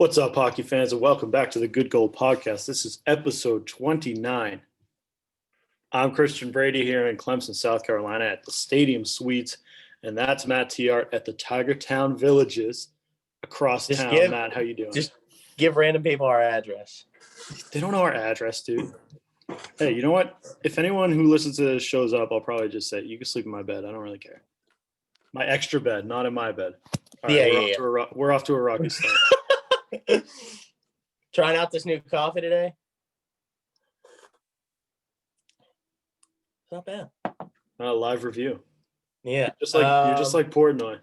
What's up, hockey fans, and welcome back to the Good Goal Podcast. This is episode 29. I'm Christian Brady here in Clemson, South Carolina at the Stadium Suites, and that's Matt Tiart at the Tigertown Villages across town. Matt, how you doing? Just give random people our address. They don't know our address, dude. Hey, you know what? If anyone who listens to this shows up, I'll probably just say, you can sleep in my bed. I don't really care. My extra bed, not in my bed. All right, we're off to a rocky start. Trying out this new coffee today. It's not bad. Live review. Yeah, you're just like Portnoy.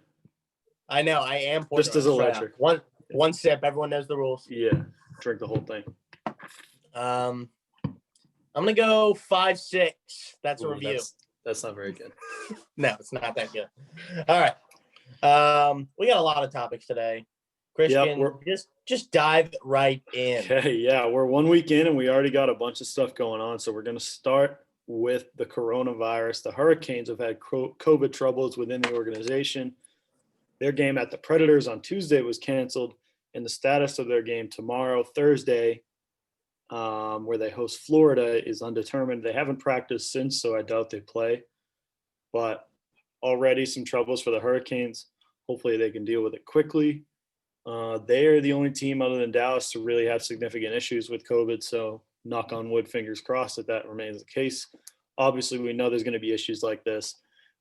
I know. I am Portnoy. Just as electric. One sip. Everyone knows the rules. Yeah, drink the whole thing. I'm gonna go 5-6. That's a review. That's not very good. No, it's not that good. All right. We got a lot of topics today. Christian, just dive right in. Okay, yeah, we're 1 week in and we already got a bunch of stuff going on. So we're going to start with the coronavirus. The Hurricanes have had COVID troubles within the organization. Their game at the Predators on Tuesday was canceled, and the status of their game tomorrow, Thursday, where they host Florida, is undetermined. They haven't practiced since, so I doubt they play. But already some troubles for the Hurricanes. Hopefully they can deal with it quickly. They are the only team other than Dallas to really have significant issues with COVID. So knock on wood, fingers crossed that remains the case. Obviously, we know there's going to be issues like this.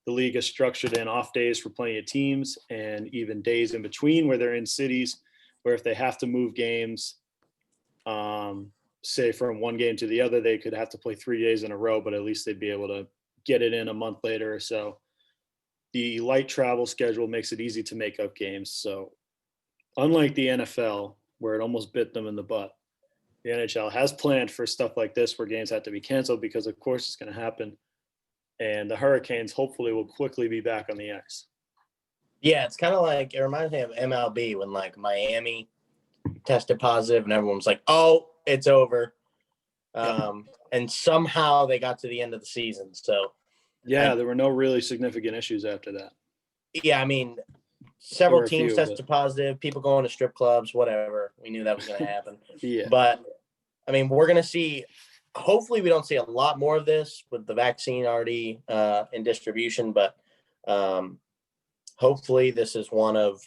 The league has structured in off days for plenty of teams and even days in between where they're in cities where if they have to move games, say from one game to the other, they could have to play 3 days in a row, but at least they'd be able to get it in a month later or so. The light travel schedule makes it easy to make up games. So unlike the NFL, where it almost bit them in the butt, the NHL has planned for stuff like this where games have to be canceled because, of course, it's going to happen. And the Hurricanes hopefully will quickly be back on the ice. Yeah, it's kind of like, it reminds me of MLB when, like, Miami tested positive and everyone was like, oh, it's over. And somehow they got to the end of the season. So, yeah, there were no really significant issues after that. Yeah, I mean, several teams tested positive, people going to strip clubs, whatever. We knew that was going to happen. Yeah. But, I mean, we're going to see – hopefully we don't see a lot more of this with the vaccine already in distribution. But hopefully this is one of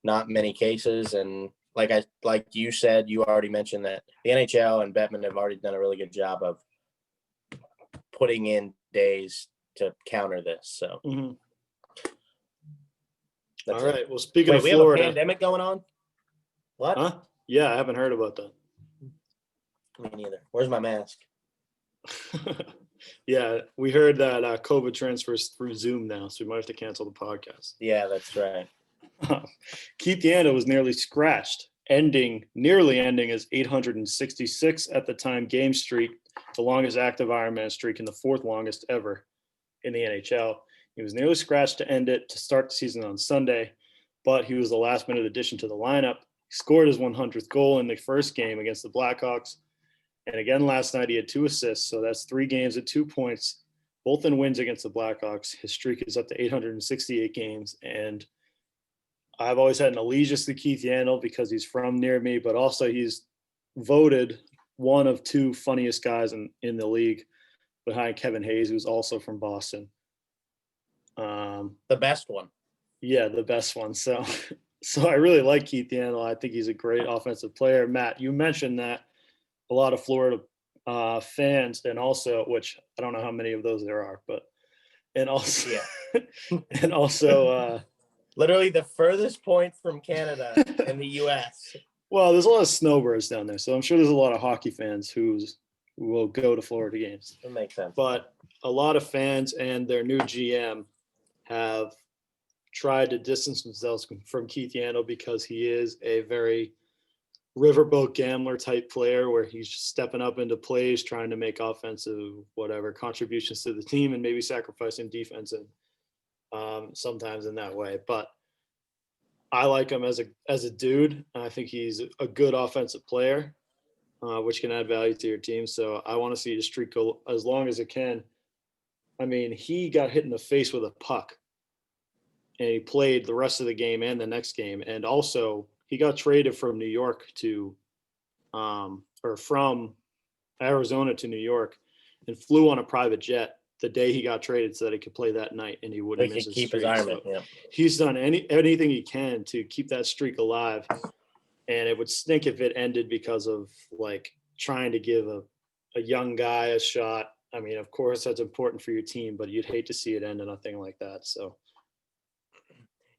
not many cases. And like you said, you already mentioned that the NHL and Bettman have already done a really good job of putting in days to counter this. So. Mm-hmm. All right. Well, speaking of Florida, we have a pandemic going on. What? Huh? Yeah, I haven't heard about that. Me neither. Where's my mask? Yeah, we heard that COVID transfers through Zoom now, so we might have to cancel the podcast. Yeah, that's right. Keith Yandle was nearly scratched, nearly ending his 866 at the time game streak, the longest active Ironman streak and the fourth longest ever in the NHL. He was nearly scratched to end it to start the season on Sunday, but he was the last-minute addition to the lineup. He scored his 100th goal in the first game against the Blackhawks. And again, last night he had 2 assists, so that's 3 games at 2 points, both in wins against the Blackhawks. His streak is up to 868 games, and I've always had an allegiance to Keith Yandle because he's from near me, but also he's voted one of 2 funniest guys in the league behind Kevin Hayes, who's also from Boston. The best one. Yeah, the best one. So I really like Keith Yandle. I think he's a great offensive player. Matt, you mentioned that a lot of Florida fans, and also, which I don't know how many of those there are, and also literally the furthest point from Canada in the U.S. Well, there's a lot of snowbirds down there, so I'm sure there's a lot of hockey fans who will go to Florida games. That makes sense. But a lot of fans and their new GM have tried to distance themselves from Keith Yandle because he is a very riverboat gambler type player where he's just stepping up into plays, trying to make offensive contributions to the team and maybe sacrificing defense and sometimes in that way. But I like him as a dude. I think he's a good offensive player, which can add value to your team. So I want to see his streak go as long as it can. I mean, he got hit in the face with a puck, and he played the rest of the game and the next game. And also, he got traded from New York to, or from Arizona to New York, and flew on a private jet the day he got traded so that he could play that night and he They wouldn't miss could his keep his streak. Ironman. So Yeah. he's done anything he can to keep that streak alive, and it would stink if it ended because of like trying to give a young guy a shot. I mean, of course that's important for your team, but you'd hate to see it end in a thing like that. So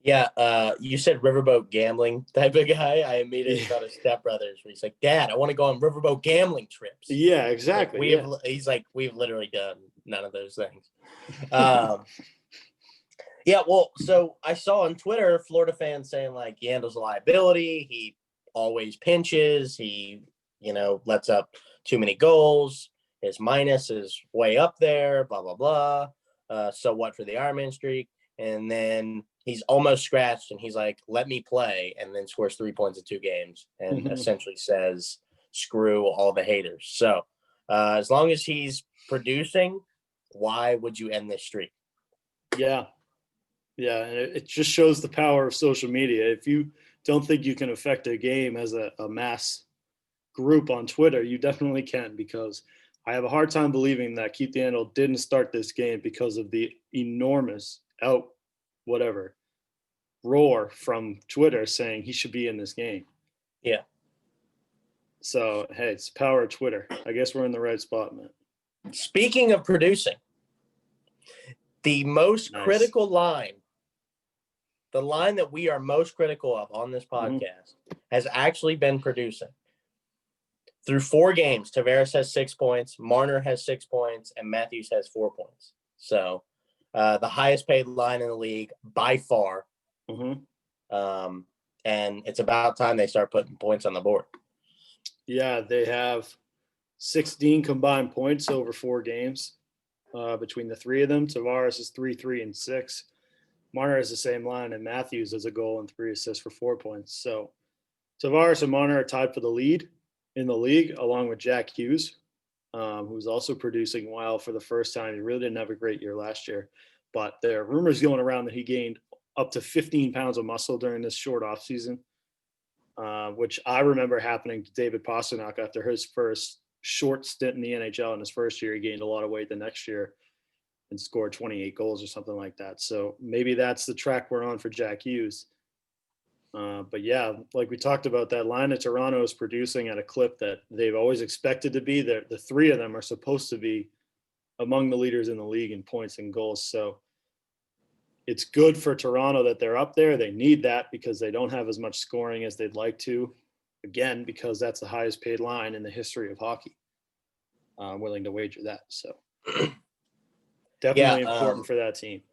Yeah, you said riverboat gambling type of guy. I immediately yeah, thought of Step Brothers, where he's like, "Dad, I want to go on riverboat gambling trips." yeah, Like, exactly. Yeah. he's like, we've literally done none of those things. Yeah, well, so I saw on Twitter Florida fans saying like Yandle's a liability. He always pinches. He, lets up too many goals. His minus is way up there. Blah blah blah. So what for the Ironman streak? And then he's almost scratched, and he's like, "Let me play," and then scores 3 points in 2 games, and essentially says, "Screw all the haters." So as long as he's producing, why would you end this streak? Yeah. Yeah, and it just shows the power of social media. If you don't think you can affect a game as a mass group on Twitter, you definitely can, because I have a hard time believing that Keith Yandle didn't start this game because of the enormous roar from Twitter saying he should be in this game. Yeah. So, hey, it's the power of Twitter. I guess we're in the right spot, man. Speaking of producing, the most Nice. critical line, the line that we are most critical of on this podcast, has actually been producing. Through 4 games, Tavares has 6 points, Marner has 6 points, and Matthews has 4 points. So the highest paid line in the league by far. And it's about time they start putting points on the board. Yeah, they have 16 combined points over 4 games between the 3 of them. Tavares is 3, 3, and 6. Marner has the same line, and Matthews has a goal and 3 assists for 4 points. So Tavares and Marner are tied for the lead in the league, along with Jack Hughes, who's also producing well for the first time. He really didn't have a great year last year, but there are rumors going around that he gained up to 15 pounds of muscle during this short offseason, which I remember happening to David Pastrnak after his first short stint in the NHL. In his first year, he gained a lot of weight the next year and scored 28 goals or something like that. So maybe that's the track we're on for Jack Hughes. But yeah, like we talked about, that line of Toronto is producing at a clip that they've always expected to be. The 3 of them are supposed to be among the leaders in the league in points and goals. So it's good for Toronto that they're up there. They need that because they don't have as much scoring as they'd like to. Again, because that's the highest paid line in the history of hockey. I'm willing to wager that. So definitely important for that team.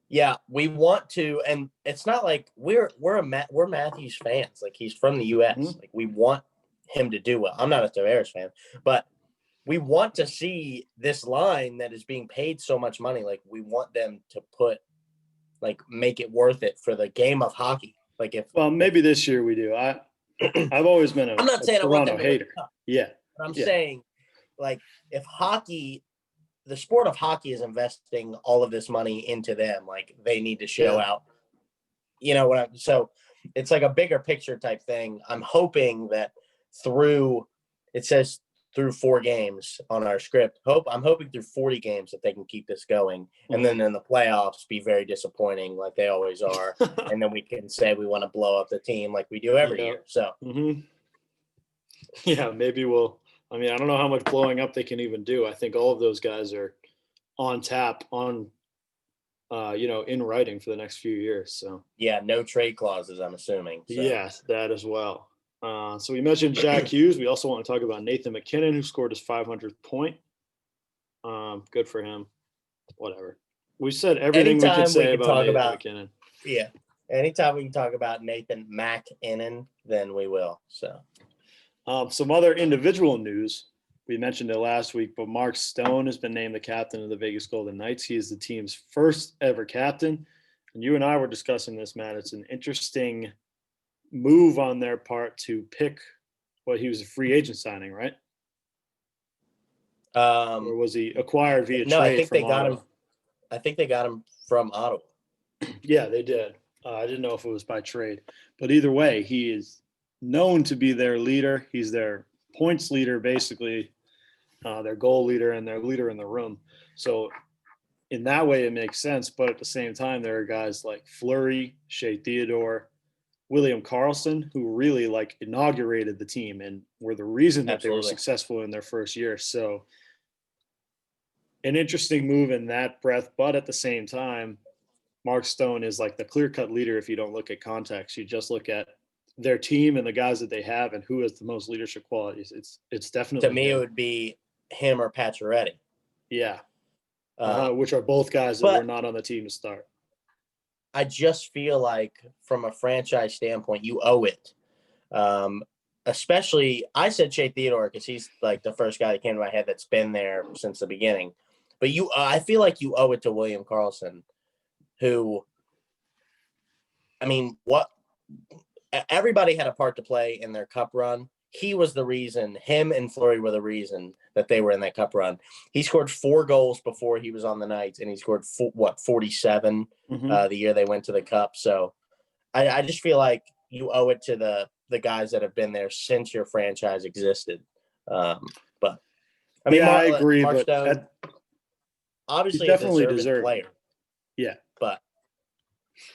Yeah, we want to, and it's not like we're Matthews fans. Like, he's from the U.S. Like, we want him to do well. I'm not a Tavares fan, but we want to see this line that is being paid so much money. Like, we want them to make it worth it for the game of hockey. Maybe this year we do. I've always been I'm not saying Toronto I want them to hater. Yeah, but I'm saying, like, if hockey. The sport of hockey is investing all of this money into them. Like, they need to show out, so it's like a bigger picture type thing. I'm hoping that it says through 4 games on our script. I'm hoping through 40 games that they can keep this going. And then in the playoffs be very disappointing like they always are. And then we can say we want to blow up the team like we do every year. So, yeah, maybe I don't know how much blowing up they can even do. I think all of those guys are on tap, in writing for the next few years. So yeah, no trade clauses, I'm assuming. So. Yes, that as well. So we mentioned Jack Hughes. We also want to talk about Nathan McKinnon, who scored his 500th point. Good for him. Whatever. We said everything we could say about Nathan McKinnon. Yeah. Anytime we can talk about Nathan McKinnon, then we will. So. Some other individual news. We mentioned it last week, but Mark Stone has been named the captain of the Vegas Golden Knights. He is the team's first ever captain. And you and I were discussing this, Matt. It's an interesting move on their part to pick he was a free agent signing, right? Or was he acquired via trade? No, I think they got Ottawa? him. I think they got him from Ottawa. Yeah, they did. I didn't know if it was by trade, but either way, he is known to be their leader. He's their points leader, basically, their goal leader, and their leader in the room. So in that way, it makes sense. But at the same time, there are guys like Fleury, Shea Theodore, William Karlsson, who really like inaugurated the team and were the reason that they were Absolutely. successful in their first year. So an interesting move in that breath. But at the same time, Mark Stone is like the clear-cut leader if you don't look at context. You just look at their team and the guys that they have and who has the most leadership qualities. It's definitely To me, him. it would be him or Pacioretty. Yeah. Um, Which are both guys that but were not on the team to start. I just feel like from a franchise standpoint, you owe it. Especially, I said Shea Theodore because he's like the first guy that came to my head that's been there since the beginning. But I feel like you owe it to William Karlsson, who, I mean, everybody had a part to play in their cup run. He was the reason, him and Fleury were the reason that they were in that cup run. He scored 4 goals before he was on the Knights, and he scored 47 the year they went to the cup. So I just feel like you owe it to the guys that have been there since your franchise existed. But I mean, yeah, I agree, Mark but Stone, obviously a definitely deserving deserved. player. Yeah. But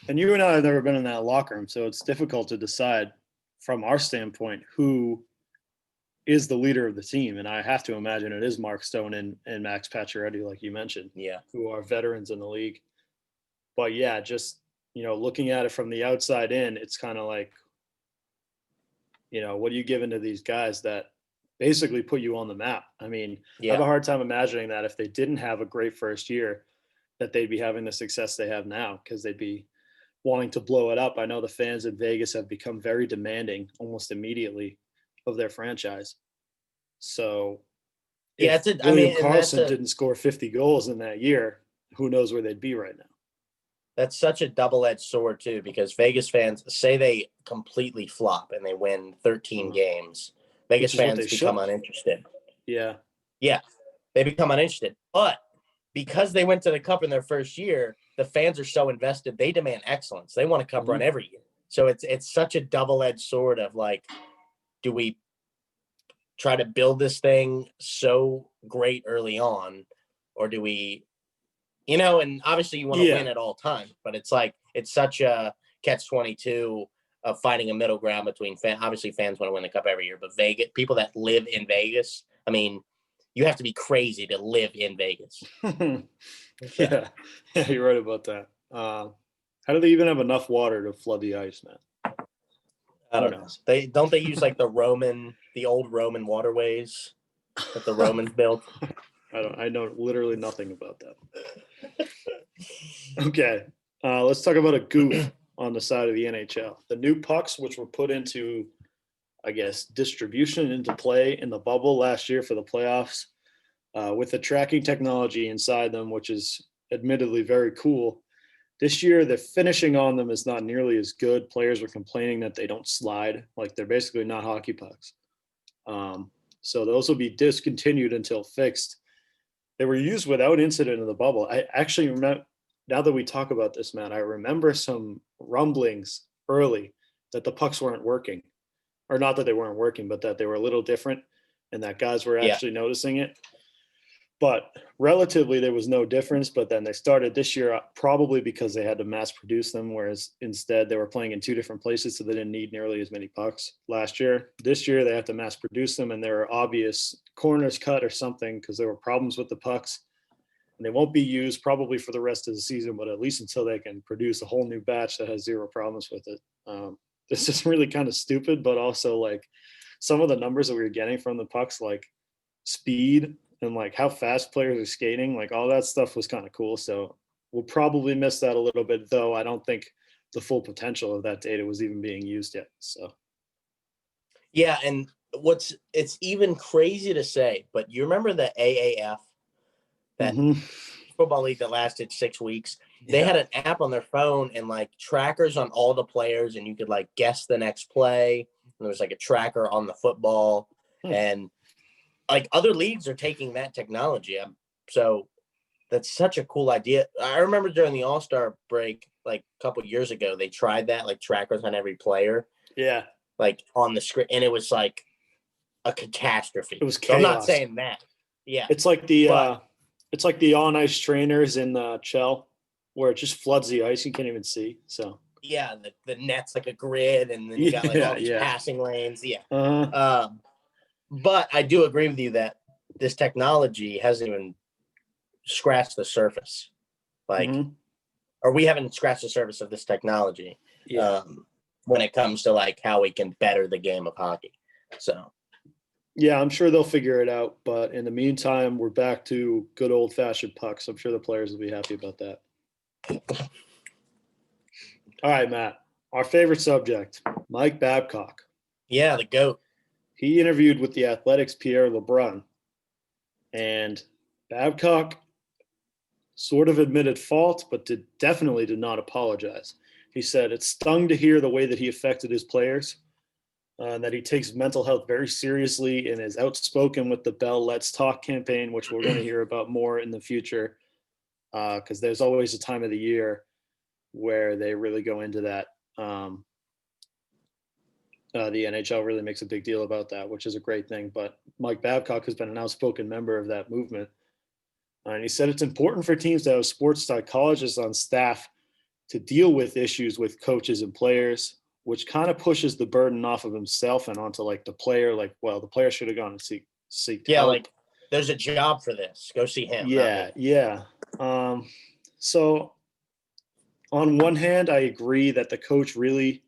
And you and I have never been in that locker room, so it's difficult to decide from our standpoint who is the leader of the team. And I have to imagine it is Mark Stone and Max Pacioretty, like you mentioned, yeah, who are veterans in the league. But yeah, just, looking at it from the outside in, it's kind of like, what are you giving to these guys that basically put you on the map? I mean, I have a hard time imagining that if they didn't have a great first year, that they'd be having the success they have now, because they'd be wanting to blow it up. I know the fans in Vegas have become very demanding almost immediately of their franchise. So if William Karlsson didn't score 50 goals in that year, who knows where they'd be right now. That's such a double-edged sword too, because Vegas fans say they completely flop and they win 13 games. Vegas fans become uninterested. Yeah. Yeah, they become uninterested. But because they went to the cup in their first year, the fans are so invested, they demand excellence. They want a cup run every year. So it's such a double-edged sword of like, do we try to build this thing so great early on, or do we, and obviously you want to win at all times, but it's like, it's such a catch-22 of finding a middle ground between obviously fans want to win the cup every year, but Vegas, people that live in Vegas, I mean, you have to be crazy to live in Vegas. Yeah, you're right about that. How do they even have enough water to flood the ice, man? I don't know. They use like the old Roman waterways that the Romans built. I know literally nothing about that. Okay, let's talk about a goof on the side of the NHL. The new pucks, which were put into, I guess, distribution into play in the bubble last year for the playoffs, with the tracking technology inside them, which is admittedly very cool. This year, the finishing on them is not nearly as good. Players are complaining that they don't slide, like they're basically not hockey pucks. So those will be discontinued until fixed. They were used without incident in the bubble. I actually remember, now that we talk about this, Matt, I remember some rumblings early that the pucks weren't working, or not that they weren't working, but that they were a little different and that guys were actually noticing it. But relatively, there was no difference. But then they started this year probably because they had to mass produce them, whereas instead they were playing in 2 different places, so they didn't need nearly as many pucks last year. This year, they have to mass produce them, and there are obvious corners cut or something because there were problems with the pucks. And they won't be used probably for the rest of the season, but at least until they can produce a whole new batch that has 0 problems with it. This is really kind of stupid, but also like some of the numbers that we were getting from the pucks, like speed and like how fast players are skating, like all that stuff was kind of cool. So we'll probably miss that a little bit, though. I don't think the full potential of that data was even being used yet. So yeah, and it's even crazy to say, but you remember the AAF, that football league that lasted 6 weeks? They had an app on their phone and like trackers on all the players, and you could like guess the next play. And there was like a tracker on the football, and like other leagues are taking that technology. So that's such a cool idea. I remember during the All-Star break, like a couple years ago, they tried that, like trackers on every player. Yeah. like on the screen, and it was like a catastrophe. It was So I'm not chaos. saying that. Yeah. It's like the But- it's like the on ice trainers in Chell, where it just floods the ice. You can't even see. So Yeah, the net's like a grid, and then you got like all these yeah. passing lanes. Yeah. Uh-huh. But I do agree with you that this technology hasn't even scratched the surface. Like, Mhm. or we haven't scratched the surface of this technology Yeah. when it comes to like how we can better the game of hockey. So Yeah, I'm sure they'll figure it out. But in the meantime, we're back to good old fashioned pucks. I'm sure the players will be happy about that. All right, Matt. Our favorite subject, Mike Babcock. yeah, the GOAT. He interviewed with the Athletics' Pierre LeBrun, and Babcock sort of admitted fault, but definitely did not apologize. He said it stung to hear the way that he affected his players, and that he takes mental health very seriously and is outspoken with the Bell Let's Talk campaign, which we're going to hear about more in the future, because there's always a time of the year where they really go into that. The NHL really makes a big deal about that, which is a great thing. But Mike Babcock has been an outspoken member of that movement. And he said it's important for teams to have sports psychologists on staff to deal with issues with coaches and players, which kind of pushes the burden off of himself and onto like the player. Like, well, the player should have gone and seek Yeah, help. like there's a job for this. Go see him. Yeah. So on one hand, I agree that the coach really,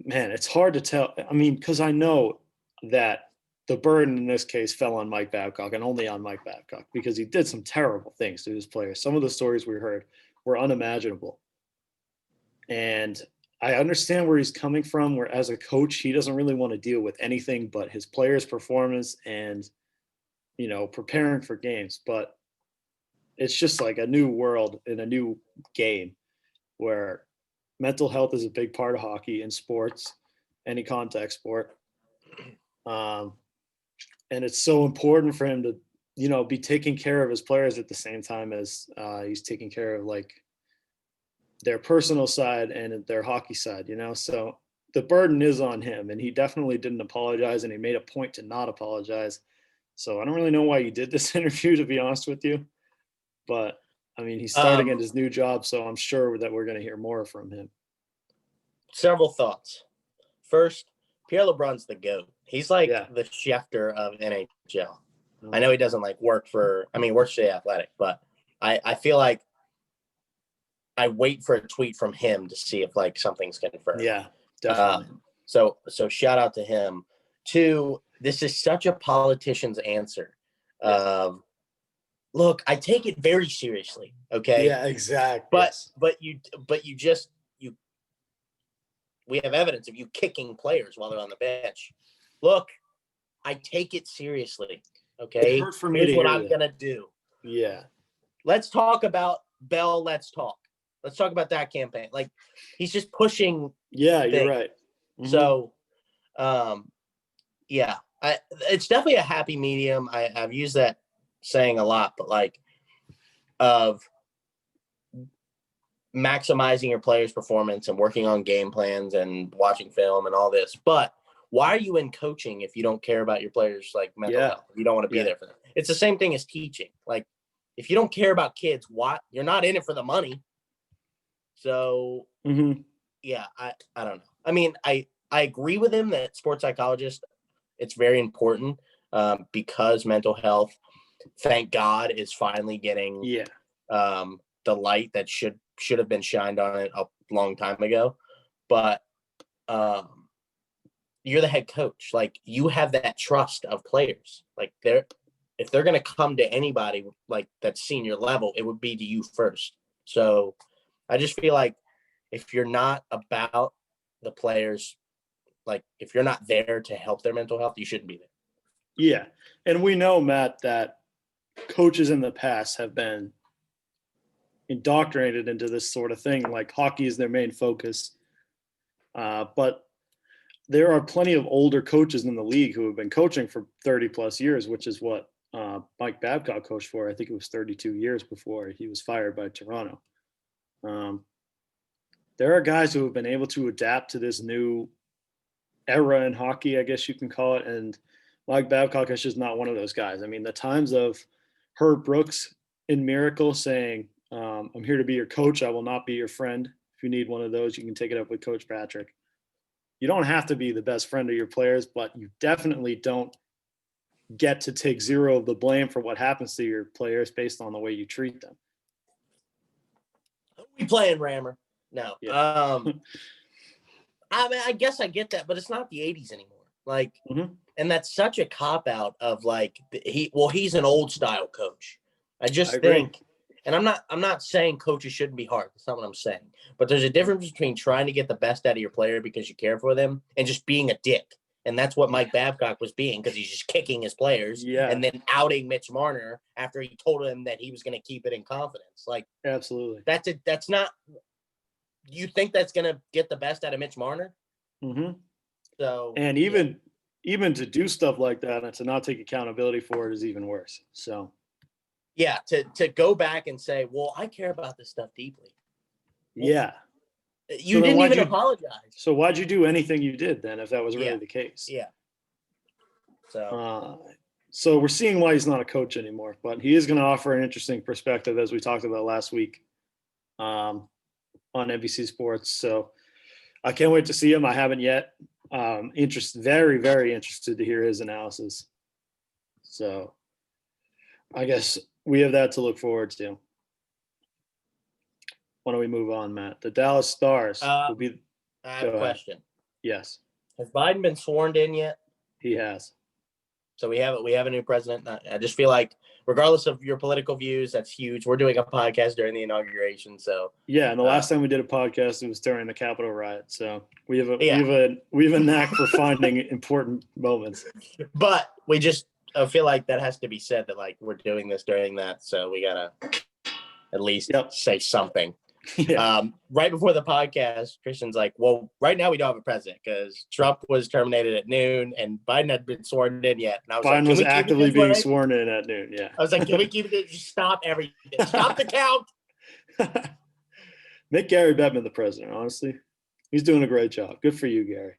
man, it's hard to tell. I mean, because I know that the burden in this case fell on Mike Babcock and only on Mike Babcock because he did some terrible things to his players. Some of the stories we heard were unimaginable. And I understand where he's coming from, where as a coach, he doesn't really want to deal with anything but his players' performance and, preparing for games. But it's just like a new world in a new game where mental health is a big part of hockey and sports, any contact sport. And it's so important for him to, be taking care of his players at the same time as he's taking care of like their personal side and their hockey side, So the burden is on him, and he definitely didn't apologize, and he made a point to not apologize. So I don't really know why he did this interview, to be honest with you. But I mean, he's starting at his new job, so I'm sure that we're going to hear more from him. Several thoughts. First, Pierre LeBrun's the GOAT. He's like Yeah. the Schefter of NHL. I know he doesn't like works for the Athletic, but I feel like I wait for a tweet from him to see if like something's confirmed. Yeah, definitely. So shout out to him. Two, this is such a politician's answer. Look, I take it very seriously. Okay. Yeah, exactly. But we have evidence of you kicking players while they're on the bench. Look, I take it seriously. Okay. It hurt for me Here's to what hear I'm that. gonna do. Yeah. Let's talk about Bell. Let's talk. Let's talk about that campaign. Like he's just pushing. Yeah, you're right. Mm-hmm. So, yeah, it's definitely a happy medium. I've used that saying a lot, but like of maximizing your players' performance and working on game plans and watching film and all this. But why are you in coaching if you don't care about your players' like mental health? You don't want to be there for them. It's the same thing as teaching. Like if you don't care about kids, you're not in it for the money. So yeah, I don't know. I mean, I agree with him that sports psychologist, it's very important because mental health, thank God, is finally getting the light that should have been shined on it a long time ago. But you're the head coach. Like you have that trust of players. Like if they're going to come to anybody like that's senior level, it would be to you first. So I just feel like if you're not about the players, like if you're not there to help their mental health, you shouldn't be there. Yeah. And we know, Matt, that coaches in the past have been indoctrinated into this sort of thing. Like hockey is their main focus. But there are plenty of older coaches in the league who have been coaching for 30 plus years, which is what Mike Babcock coached for. I think it was 32 years before he was fired by Toronto. there are guys who have been able to adapt to this new era in hockey, I guess you can call it. And Mike Babcock is just not one of those guys. I mean, the times of Herb Brooks in Miracle saying, I'm here to be your coach. I will not be your friend. If you need one of those, you can take it up with Coach Patrick. You don't have to be the best friend of your players, but you definitely don't get to take zero of the blame for what happens to your players based on the way you treat them. We playing Rammer. No. Yeah. I mean, I guess I get that, but it's not the 80s anymore. Like, and that's such a cop out of like he's an old style coach. I just think, and I'm not saying coaches shouldn't be hard. That's not what I'm saying. But there's a difference between trying to get the best out of your player because you care for them and just being a dick. And that's what Mike Babcock was being, because he's just kicking his players and then outing Mitch Marner after he told him that he was going to keep it in confidence. Like, absolutely. That's not. You think that's going to get the best out of Mitch Marner? So, and even to do stuff like that and to not take accountability for it is even worse. So, yeah, to go back and say, well, I care about this stuff deeply. Yeah. You didn't even apologize. So why'd you do anything you did then if that was really the case? Yeah. So we're seeing why he's not a coach anymore, but he is going to offer an interesting perspective, as we talked about last week on NBC Sports. So I can't wait to see him. I haven't yet. Very, very interested to hear his analysis. So I guess we have that to look forward to. Why don't we move on, Matt? The Dallas Stars will be. I have a question. Yes. Has Biden been sworn in yet? He has. So we have a new president. I just feel like, regardless of your political views, that's huge. We're doing a podcast during the inauguration, so yeah. And the last time we did a podcast, it was during the Capitol riot. So we have a knack for finding important moments. But I feel like that has to be said, that like we're doing this during that, so we gotta at least say something. Yeah. Right before the podcast, Christian's like, well, right now we don't have a president because Trump was terminated at noon and Biden had been sworn in yet. And I was Biden was actively being sworn in at noon. Yeah. I was like, can we keep it? Just stop everything. Stop the count. Make Gary Bettman the president, honestly. He's doing a great job. Good for you, Gary.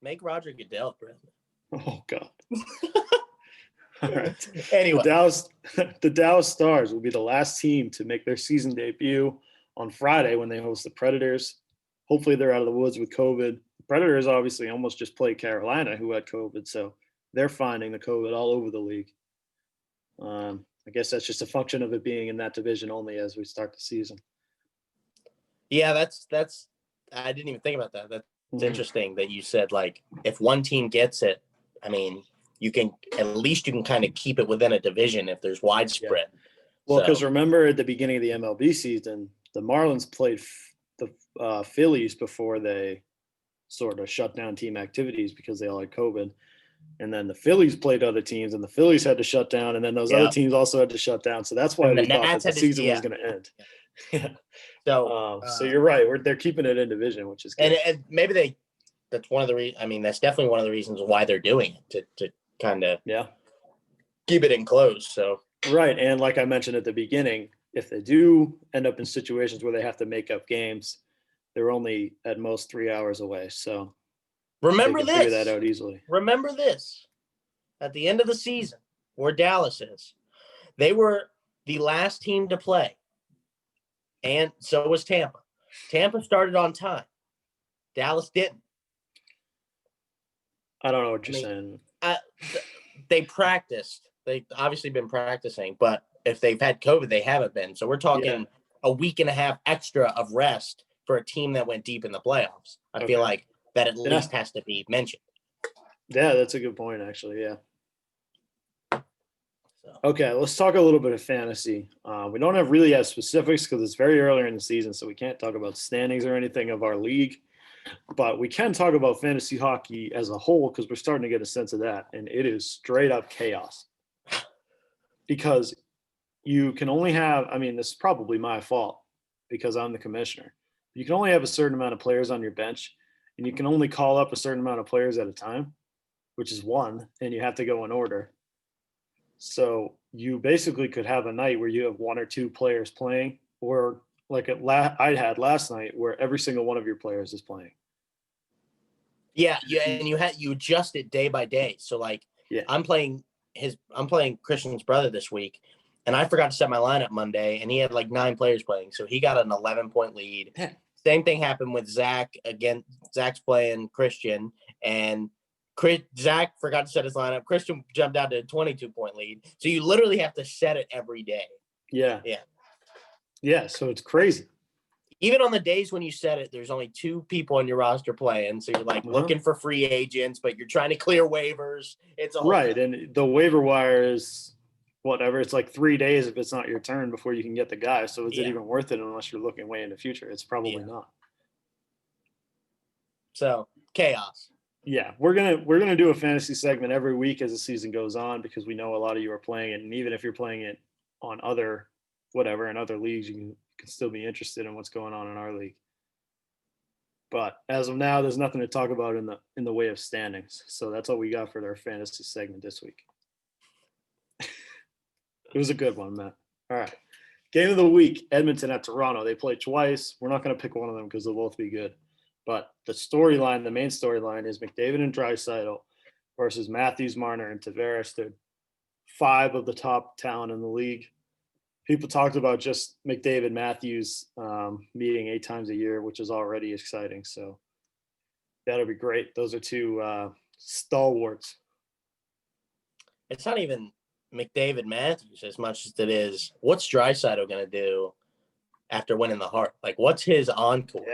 Make Roger Goodell president. Oh, God. All right. Anyway. The Dallas Stars will be the last team to make their season debut on Friday when they host the Predators. Hopefully they're out of the woods with COVID. The Predators obviously almost just played Carolina, who had COVID, so they're finding the COVID all over the league. I guess that's just a function of it being in that division only as we start the season. Yeah, that's I didn't even think about that. That's interesting that you said, like, if one team gets it, I mean, you can kind of keep it within a division if there's widespread. Yeah. Well, because remember at the beginning of the MLB season, the Marlins played the Phillies before they sort of shut down team activities because they all had COVID. And then the Phillies played other teams, and the Phillies had to shut down, and then those other teams also had to shut down. So that's why we thought that the season was going to end. Yeah. So you're right. They're keeping it in division, which is good. And maybe that's one of the I mean, that's definitely one of the reasons why they're doing it, to kind of keep it enclosed. So right. And like I mentioned at the beginning, if they do end up in situations where they have to make up games, they're only at most 3 hours away. So remember they can figure that out easily. Remember this. At the end of the season, where Dallas is, they were the last team to play. And so was Tampa. Tampa started on time. Dallas didn't. I don't know what you're saying. They practiced. They've obviously been practicing, but if they've had COVID, they haven't been. So we're talking a week and a half extra of rest for a team that went deep in the playoffs. I feel like that at least has to be mentioned. Yeah, that's a good point, actually. Yeah. Okay, let's talk a little bit of fantasy. We don't really have specifics because it's very early in the season, so we can't talk about standings or anything of our league. But we can talk about fantasy hockey as a whole because we're starting to get a sense of that, and it is straight up chaos. Because you can only have, I mean, this is probably my fault because I'm the commissioner. You can only have a certain amount of players on your bench, and you can only call up a certain amount of players at a time, which is one, and you have to go in order. So you basically could have a night where you have one or two players playing, or like I had last night where every single one of your players is playing. Yeah, and you adjust it day by day. So like, Yeah. I'm playing Christian's brother this week, and I forgot to set my lineup Monday, and he had like 9 players playing, so he got an 11-point lead. Yeah. Same thing happened with Zach. Again, Zach's playing Christian, and Zach forgot to set his lineup. Christian jumped out to a 22-point lead. So you literally have to set it every day. Yeah. Yeah. Yeah. So it's crazy. Even on the days when you set it, there's only 2 people on your roster playing. So you're like looking for free agents, but you're trying to clear waivers. It's all right. And the waiver wire is whatever. It's like 3 days if it's not your turn before you can get the guy. So is it even worth it unless you're looking way in the future? It's probably not. So chaos. Yeah, we're gonna do a fantasy segment every week as the season goes on because we know a lot of you are playing it, and even if you're playing it on in other leagues, you can still be interested in what's going on in our league. But as of now, there's nothing to talk about in the way of standings. So that's all we got for our fantasy segment this week. It was a good one, Matt. All right, game of the week: Edmonton at Toronto. They played twice. We're not going to pick one of them because they'll both be good. But the main storyline is McDavid and Draisaitl versus Matthews, Marner, and Tavares. They're 5 of the top talent in the league. People talked about just McDavid, Matthews meeting 8 times a year, which is already exciting. So that'll be great. Those are 2 stalwarts. It's not even McDavid, Matthews as much as it is what's Draisaitl going to do after winning the Hart? Like, what's his encore?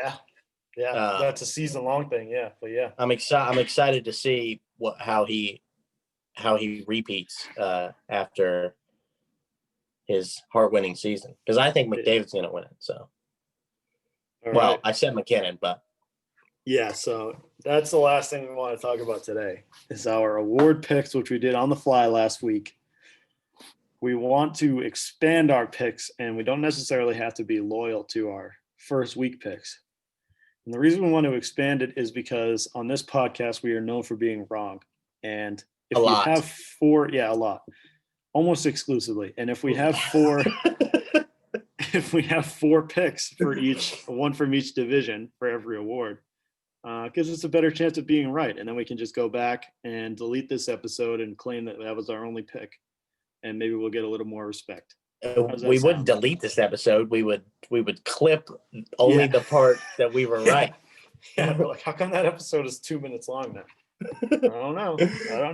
Yeah, that's a season-long thing. Yeah, but yeah, I'm excited to see how he repeats after his Hart-winning season, because I think McDavid's going to win it. So, well, I said McKinnon, but yeah. So that's the last thing we want to talk about today is our award picks, which we did on the fly last week. We want to expand our picks, and we don't necessarily have to be loyal to our first week picks. And the reason we want to expand it is because on this podcast, we are known for being wrong. And if you have 4, a lot, almost exclusively. And if we have 4, if we have 4 picks for each, one from each division for every award, because it's a better chance of being right. And then we can just go back and delete this episode and claim that was our only pick. And maybe we'll get a little more respect. We wouldn't delete this episode. We would clip only the part that we were right. Yeah, we're like, how come that episode is 2 minutes long now? I don't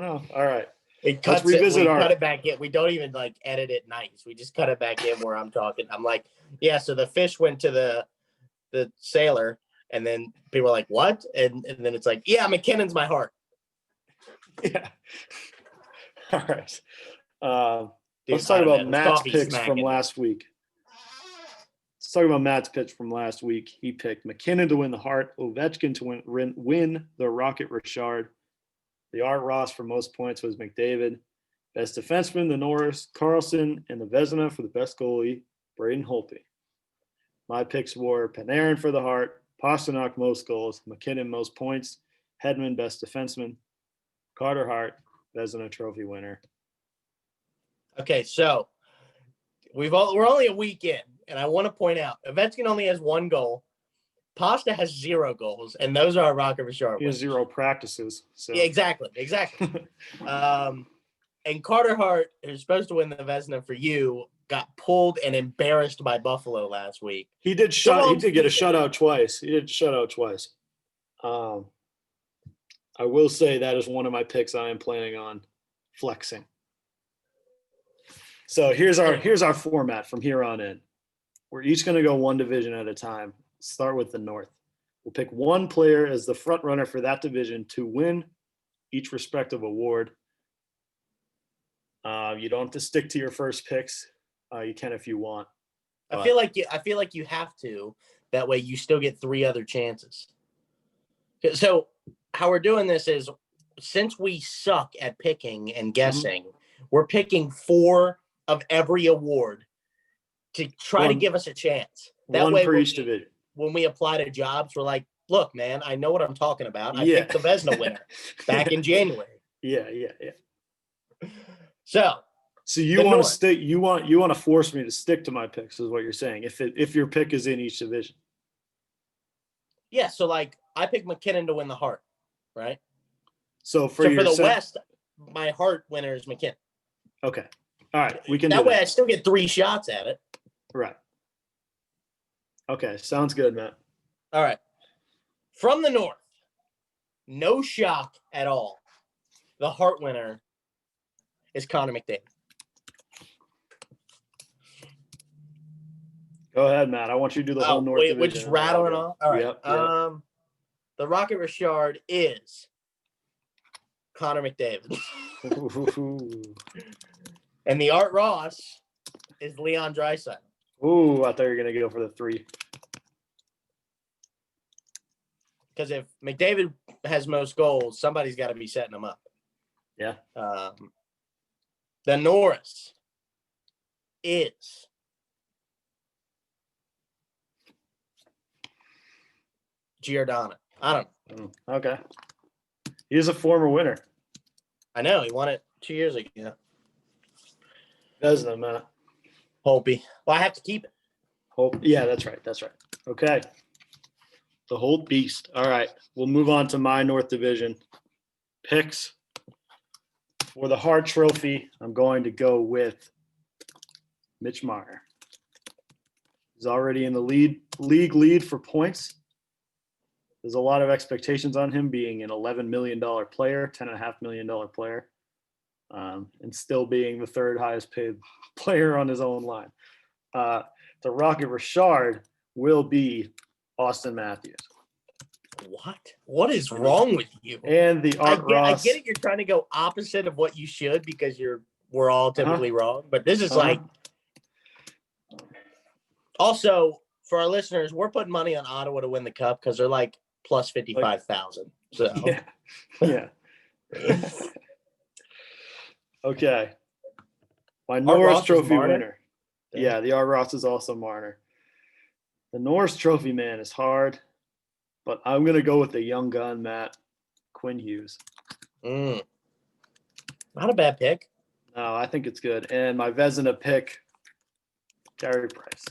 know. All right. Let's revisit cut it back in. We don't even like edit it nice. We just cut it back in where I'm talking. I'm like, yeah, so the fish went to the sailor, and then people are like, what? And then it's like, yeah, McKinnon's my heart. Yeah. All right. Let's talk about Matt's picks from last week. Let's talk about Matt's pitch from last week. He picked McKinnon to win the Hart, Ovechkin to win the Rocket Richard. The Art Ross for most points was McDavid. Best defenseman, the Norris, Carlson, and the Vezina for the best goalie, Braden Holtby. My picks were Panarin for the Hart, Pasternak most goals, McKinnon most points, Hedman best defenseman, Carter Hart, Vezina trophy winner. Okay, so we're only a week in, and I want to point out Ovechkin only has 1 goal. Pasta has 0 goals, and those are Rocket Richard. He has 0 practices. So. Yeah, exactly. And Carter Hart, who's supposed to win the Vezina for you, got pulled and embarrassed by Buffalo last week. He did get a shutout twice. I will say that is one of my picks I am planning on flexing. So here's our format from here on in. We're each going to go one division at a time. Start with the North. We'll pick one player as the front runner for that division to win each respective award. You don't have to stick to your first picks. You can if you want. I feel like you have to. That way you still get 3 other chances. So how we're doing this is, since we suck at picking and guessing, we're picking 4 of every award to try to give us a chance. That way, for each division. When we apply to jobs, we're like, look, man, I know what I'm talking about. I picked the Vezina winner back in January. Yeah. So So you The want to North. stick? You want to force me to stick to my picks? Is what you're saying? If your pick is in each division. Yeah, so like I picked McKinnon to win the Hart, right? So For the West, my Hart winner is McKinnon. Okay. All right. We can that do way. that. I still get 3 shots at it. Right. Okay. Sounds good, Matt. All right. From the North, no shock at all. The Hart winner is Connor McDavid. Go ahead, Matt. I want you to do the whole North division. We're just rattling off. All right. Yep. The Rocket Richard is Connor McDavid. And the Art Ross is Leon Draisaitl. Ooh, I thought you were gonna go for the 3. Because if McDavid has most goals, somebody's got to be setting him up. Yeah. The Norris is Giordano. I don't know. Okay. He's a former winner. I know. He won it 2 years ago. Vezina, Matt. Holtby. Well, I have to keep it. Yeah, that's right. That's right. Okay. The whole beast. All right. We'll move on to my North Division picks. For the Hart Trophy, I'm going to go with Mitch Marner. He's already in the league lead for points. There's a lot of expectations on him being an $11 million player, $10.5 million player, and still being the 3rd highest paid player on his own line. The Rocket Richard will be Austin Matthews. What? What is wrong with you? And the Art Ross. I get it. You're trying to go opposite of what you should because we're all typically wrong. But this is like. Also, for our listeners, we're putting money on Ottawa to win the cup because they're like plus 55,000. So yeah. Okay. My Norris Trophy winner. Yeah, the Art Ross is also Marner. The Norris Trophy, man, is hard, but I'm going to go with the young gun, Matt, Quinn Hughes. Not a bad pick. No, I think it's good. And my Vezina pick, Carey Price.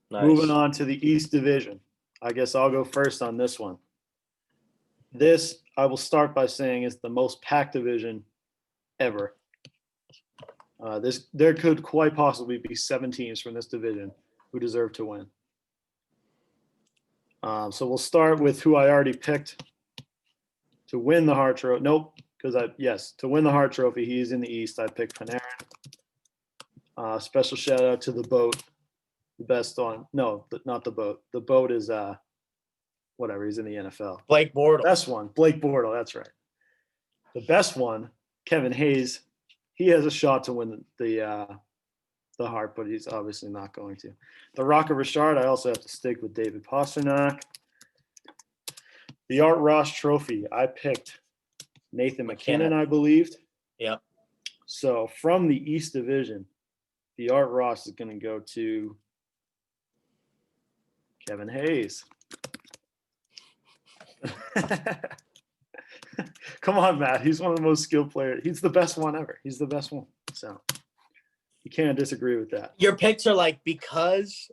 Nice. Moving on to the East Division. I guess I'll go first on this one. This, I will start by saying, is the most packed division ever. There could quite possibly be 7 teams from this division who deserve to win. So we'll start with who I already picked to win the Hart Trophy. Nope, to win the Hart Trophy, he's in the East. I picked Panarin. Special shout out to the boat. The best on, no, not the boat. The boat is whatever. He's in the NFL. Blake Bortles. Best one, Blake Bortles. That's right. The best one, Kevin Hayes. He has a shot to win the Hart, but he's obviously not going to. The Rocket Richard, I also have to stick with David Pastrnak. The Art Ross Trophy, I picked Nathan McKinnon, I believed. Yep. So from the East Division, the Art Ross is going to go to Kevin Hayes. Come on, Matt. He's one of the most skilled players. He's the best one ever. He's the best one. So you can't disagree with that. Your picks are like, because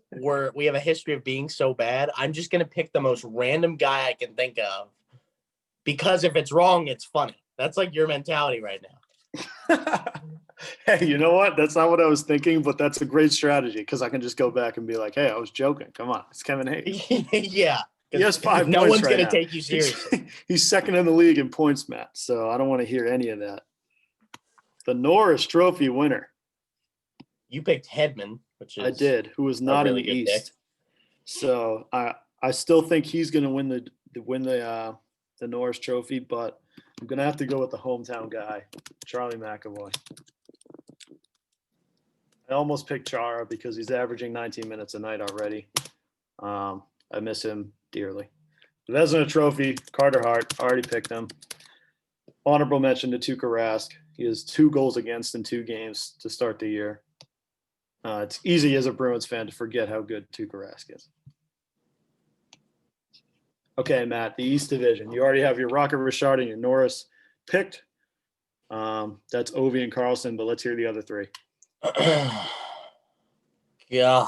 we have a history of being so bad, I'm just going to pick the most random guy I can think of because if it's wrong, it's funny. That's like your mentality right now. Hey, you know what? That's not what I was thinking, but that's a great strategy because I can just go back and be like, hey, I was joking. Come on. It's Kevin Hayes. Yeah. He has 5 no points one's right going now. to take you seriously. He's second in the league in points, Matt. So I don't want to hear any of that. The Norris Trophy winner. You picked Hedman, which is I did, who was not really in the East. Pick. So I still think he's going to win the Norris Trophy, but I'm going to have to go with the hometown guy, Charlie McAvoy. I almost picked Chara because he's averaging 19 minutes a night already. I miss him dearly. The Vezina Trophy, Carter Hart, already picked him. Honorable mention to Tuukka Rask. He has 2 goals against in 2 games to start the year. It's easy as a Bruins fan to forget how good Tuukka Rask is. Okay, Matt, the East Division. You already have your Rocket Richard and your Norris picked. That's Ovi and Carlson, but let's hear the other three. Yeah.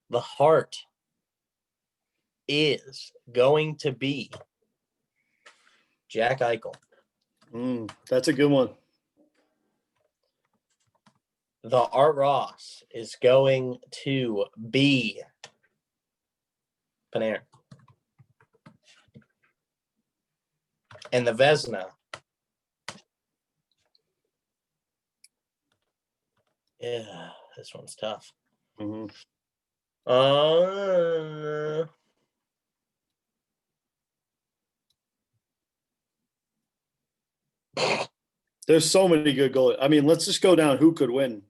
The heart is going to be Jack Eichel. That's a good one. The Art Ross is going to be Panarin. And the Vezina. Yeah, this one's tough. Mm-hmm. There's so many good goalies. I mean, let's just go down who could win,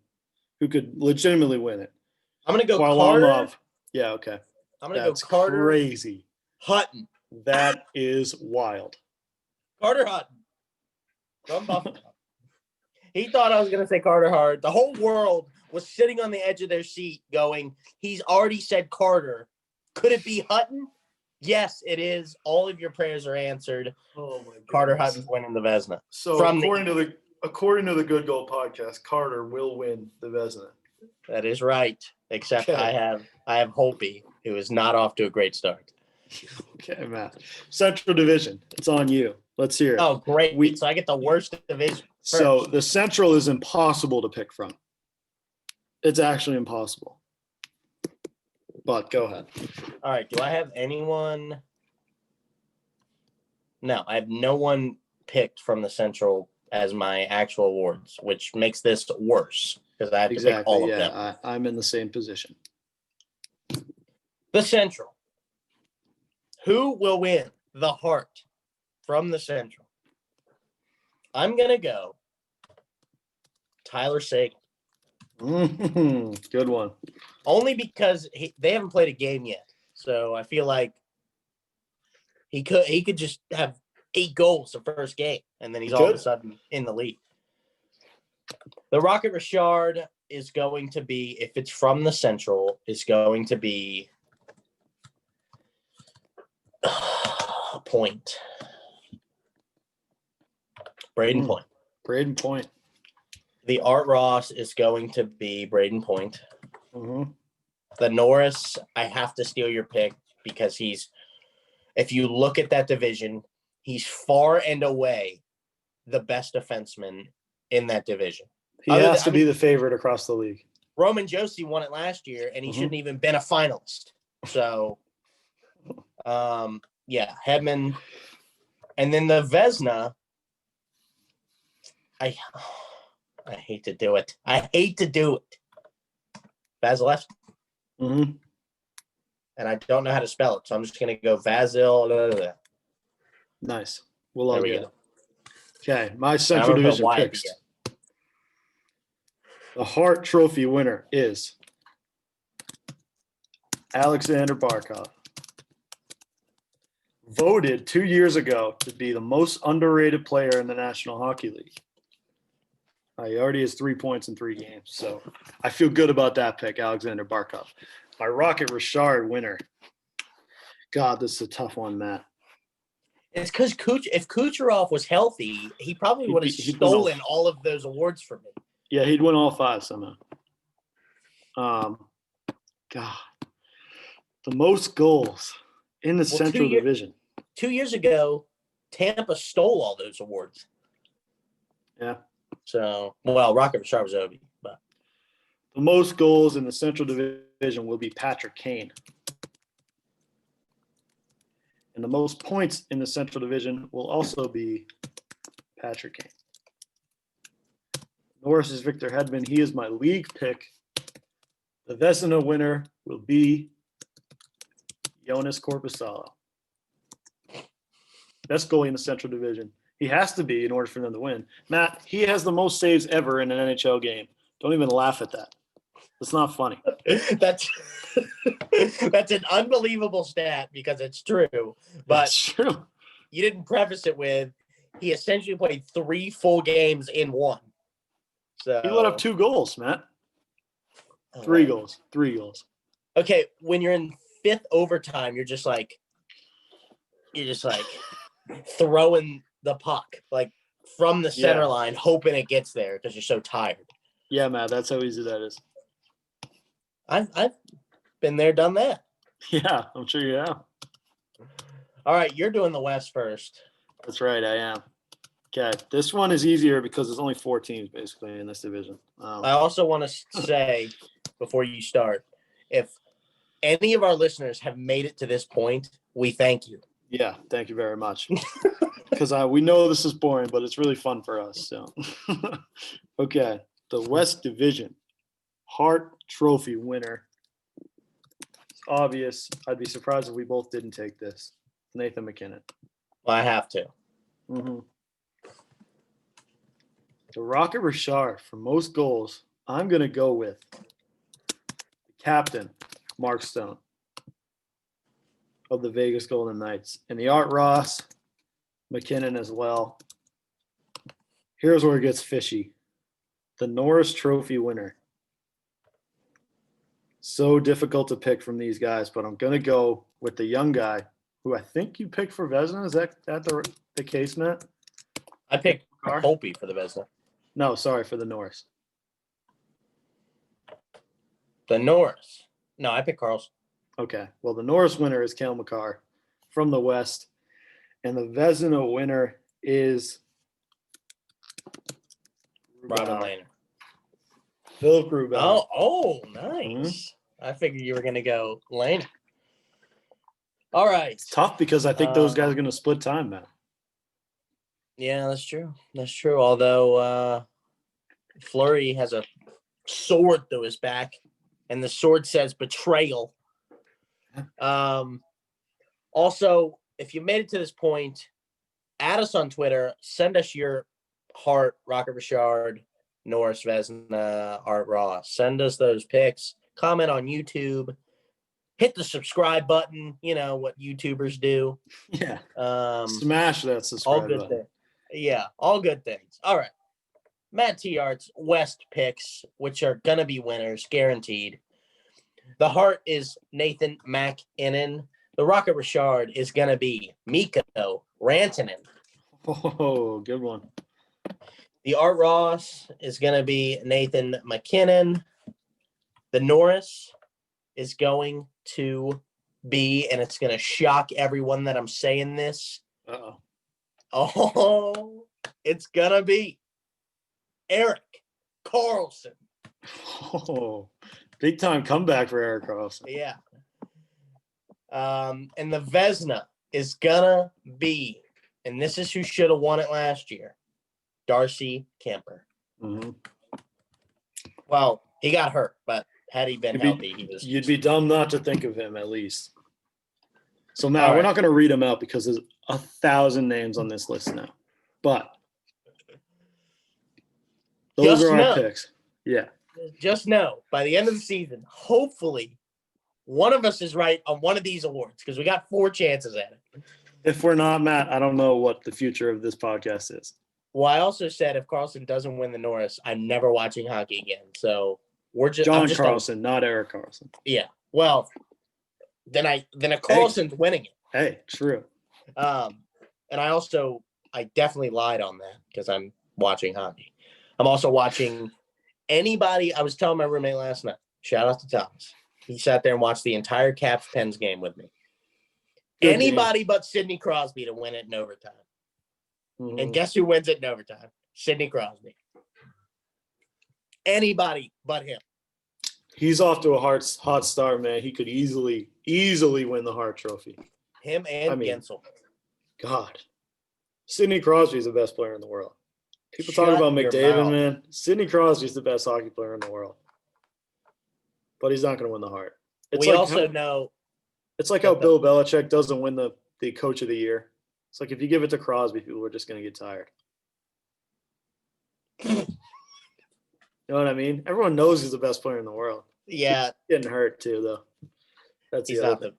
who could legitimately win it. I'm going to go Varlamov. Carter. Yeah, okay. I'm going to go Carter. Crazy. Hutton. That is wild. Carter Hutton from Buffalo. He thought I was going to say Carter Hart. The whole world was sitting on the edge of their seat going, he's already said Carter. Could it be Hutton? Yes, it is. All of your prayers are answered. Oh my God. Carter Hutton's winning the Vezina. So according to the Good Goal podcast, Carter will win the Vezina. That is right. Except Okay. I have Holtby, who is not off to a great start. Okay, Matt. Central Division. It's on you. Let's hear it. Oh, great. So I get the worst division. So the Central is impossible to pick from. It's actually impossible. But go ahead. All right. Do I have anyone? No, I have no one picked from the Central as my actual awards, which makes this worse because I have to pick all of them. I'm in the same position. The Central. Who will win the Hart from the Central? I'm going to go Tyler Seguin. Good one. Only because they haven't played a game yet. So I feel like he could just have 8 goals the first game, and then he's all of a sudden in the league. The Rocket Richard is going to be, if it's from the Central, is going to be Point. Braden Point. Braden Point. The Art Ross is going to be Braden Point. Mm-hmm. The Norris, I have to steal your pick because if you look at that division, he's far and away the best defenseman in that division. He has to be the favorite across the league. Roman Josi won it last year, and he shouldn't even been a finalist. So, yeah, Hedman. And then the Vezina, I hate to do it. Vasilevsky. Mm-hmm. And I don't know how to spell it, so I'm just going to go Vasil. Blah, blah, blah. Nice. We'll all There we get go. it. Okay, my Central Division picks. The Hart Trophy winner is Alexander Barkov. Voted 2 years ago to be the most underrated player in the National Hockey League. He already has 3 points in 3 games, so I feel good about that pick, Alexander Barkov. My Rocket Richard winner. God, this is a tough one, Matt. It's because if Kucherov was healthy, he probably would have stolen all of those awards from me. Yeah, he'd win all 5 somehow. God, the most goals in the Central Division. 2 years ago, Tampa stole all those awards. Yeah. So, well, Rocket Richard was Ovi, but the most goals in the Central Division will be Patrick Kane. And the most points in the Central Division will also be Patrick Kane. Norris is Victor Hedman. He is my league pick. The Vezina winner will be Jonas Korpisalo. Best goalie in the Central Division. He has to be in order for them to win. Matt, he has the most saves ever in an NHL game. Don't even laugh at that. It's not funny. That's an unbelievable stat because it's true. But it's true. You didn't preface it with he essentially played 3 full games in 1. So he let up 2 goals, Matt. 3 goals. 3 goals. Okay, when you're in 5th overtime, you're just like, throwing the puck like from the center line, hoping it gets there because you're so tired. Yeah, Matt, that's how easy that is. I've been there, done that. Yeah, I'm sure you have. All right, you're doing the West first. That's right, I am. Okay, this one is easier because there's only 4 teams basically in this division. I also want to say before you start, if any of our listeners have made it to this point, we thank you. Yeah, thank you very much. Because we know this is boring, but it's really fun for us. So, okay, the West Division Hart Trophy winner. It's obvious. I'd be surprised if we both didn't take this. Nathan McKinnon. Well, I have to. Mm-hmm. The Rocket Richard for most goals. I'm going to go with the captain, Mark Stone, of the Vegas Golden Knights, and the Art Ross, McKinnon as well. Here's where it gets fishy. The Norris Trophy winner. So difficult to pick from these guys, but I'm going to go with the young guy who I think you picked for Vezina. Is that the case, Matt? I picked Holtby for the Vezina. No, sorry, for the Norris. The Norris. No, I picked Carlson. Okay. Well, the Norris winner is Cale Makar from the West. And the Vezina winner is Robin Lehner. Philip Grubauer. Oh, nice. Mm-hmm. I figured you were going to go Lehner. All right. It's tough because I think those guys are going to split time, man. Yeah, that's true. That's true. Although Fleury has a sword through his back, and the sword says betrayal. Also, if you made it to this point, add us on Twitter. Send us your Hart, Rocket Richard, Norris, Vezina, Art Ross. Send us those pics. Comment on YouTube. Hit the subscribe button. You know what YouTubers do. Yeah. Smash that subscribe all good button. Things. Yeah, all good things. All right. Matt T. Art's West picks, which are going to be winners, guaranteed. The Hart is Nathan McKinnon. The Rocket Richard is going to be Mikko Rantanen. Oh, good one. The Art Ross is going to be Nathan McKinnon. The Norris is going to be, and it's going to shock everyone that I'm saying this. Uh-oh. Oh, it's going to be Erik Karlsson. Oh, big time comeback for Erik Karlsson. Yeah. And the Vezina is going to be, and this is who should have won it last year, Darcy Kemper. Mm-hmm. Well, he got hurt, but had he been healthy, he was. You'd be dumb not to think of him at least. So now we're not going to read them out because there's 1,000 names on this list now. But those are our picks. Yeah. Just know, by the end of the season, hopefully, one of us is right on one of these awards because we got 4 chances at it. If we're not, Matt, I don't know what the future of this podcast is. Well, I also said if Karlsson doesn't win the Norris, I'm never watching hockey again. So we're just John Karlsson, not Erik Karlsson. Yeah. Well, then a Karlsson's winning it. Hey, true. And I definitely lied on that because I'm watching hockey. I'm also watching anybody. I was telling my roommate last night, shout out to Thomas. He sat there and watched the entire Caps Pens game with me. Good anybody game. But Sidney Crosby to win it in overtime. Mm-hmm. And guess who wins it in overtime? Sidney Crosby. Anybody but him. He's off to a hot start, man. He could easily win the Hart Trophy. Him and Gensel. God. Sidney Crosby is the best player in the world. People talk about McDavid, man. Sidney Crosby is the best hockey player in the world. But he's not going to win the Hart. We also know. It's like how Bill Belichick doesn't win the Coach of the Year. It's like if you give it to Crosby, people are just going to get tired. You know what I mean? Everyone knows he's the best player in the world. Yeah. He's getting hurt too, though.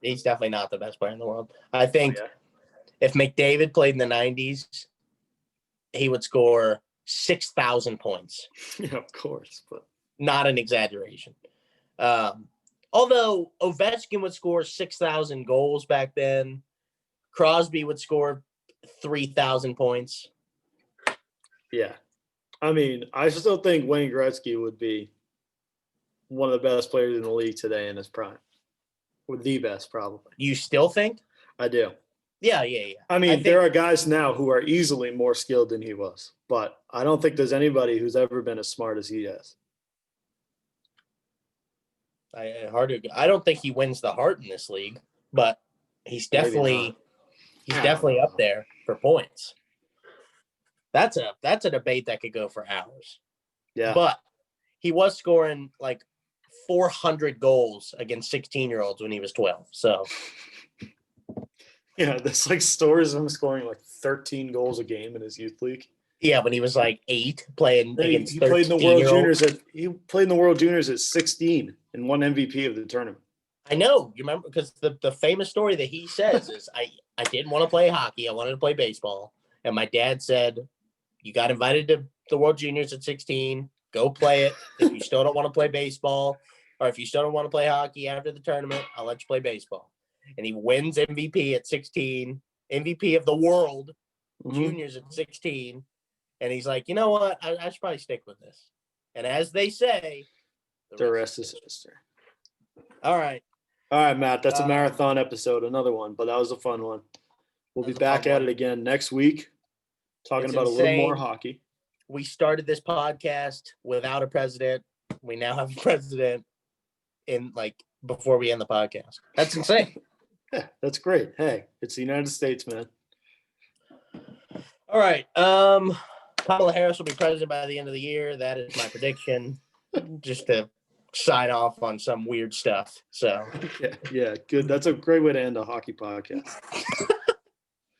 He's definitely not the best player in the world. I think if McDavid played in the 90s, he would score 6,000 points. Yeah, of course, but not an exaggeration. Although Ovechkin would score 6,000 goals back then, Crosby would score 3,000 points. Yeah. I mean, I still think Wayne Gretzky would be one of the best players in the league today in his prime. Or the best, probably. You still think? I do. Yeah. I mean, there are guys now who are easily more skilled than he was, but I don't think there's anybody who's ever been as smart as he is. I don't think he wins the Hart in this league, but he's definitely up there for points. That's a debate that could go for hours. Yeah. But he was scoring like 400 goals against 16-year-olds when he was 12. So yeah, there's like stories of him scoring like 13 goals a game in his youth league. yeah, when he was like 8 playing against he played in the World 13-year-olds. Juniors he played in the World Juniors at 16 and won MVP of the tournament. I know. You remember because the famous story that he says is I didn't want to play hockey. I wanted to play baseball. And my dad said, you got invited to the World Juniors at 16. Go play it. If you still don't want to play baseball or if you still don't want to play hockey after the tournament, I'll let you play baseball. And he wins MVP at 16, MVP of the world, juniors at 16. And he's like, you know what? I should probably stick with this. And as they say, the rest is history. All right. All right, Matt. That's a marathon episode, another one, but that was a fun one. We'll be back at it again next week, talking about a little more hockey. We started this podcast without a president. We now have a president before we end the podcast. That's insane. Yeah, that's great. Hey, it's the United States, man. All right. Kamala Harris will be president by the end of the year. That is my prediction. Just to sign off on some weird stuff. So yeah, good. That's a great way to end a hockey podcast.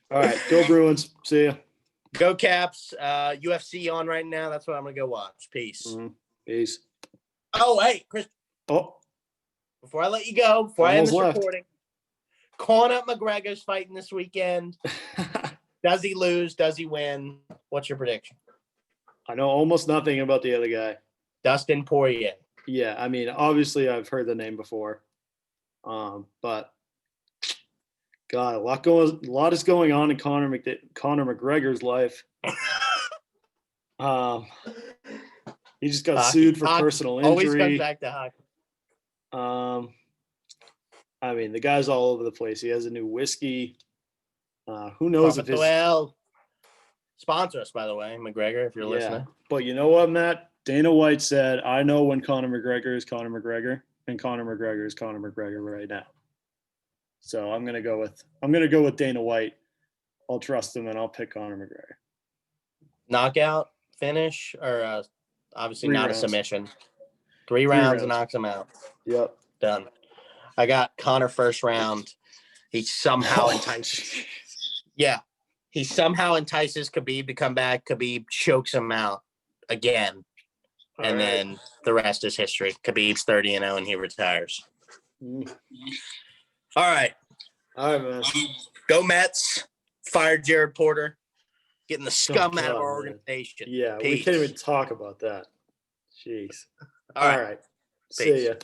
All right, go Bruins. See ya. Go Caps. UFC on right now. That's what I'm gonna go watch. Peace. Peace. Oh, hey, Chris. Oh, before I let you go, before I end this recording, Conor McGregor's fighting this weekend. Does he lose? Does he win? What's your prediction? I know almost nothing about the other guy. Dustin Poirier. Yeah, I mean, obviously I've heard the name before, but God, a lot is going on in Conor McGregor's life. He just got sued for personal injury. Always comes back to hockey. I mean, the guy's all over the place. He has a new whiskey. Who knows if his sponsor us, by the way, McGregor, if you're listening. But you know what, Matt? Dana White said, I know when Conor McGregor is Conor McGregor, and Conor McGregor is Conor McGregor right now. So I'm gonna go with Dana White. I'll trust him and I'll pick Conor McGregor. Knockout, finish, or obviously 3 not rounds. A submission. 3 rounds knocks him out. Yep. Done. I got Conor first round. He somehow entices. Yeah. He somehow entices Khabib to come back. Khabib chokes him out again. And then the rest is history. Khabib's 30-0 and he retires. All right. All right, man. Go Mets. Fire Jared Porter. Getting the scum out of our organization. Yeah, Peace. we can't even talk about that. Jeez. All right. Peace. See ya.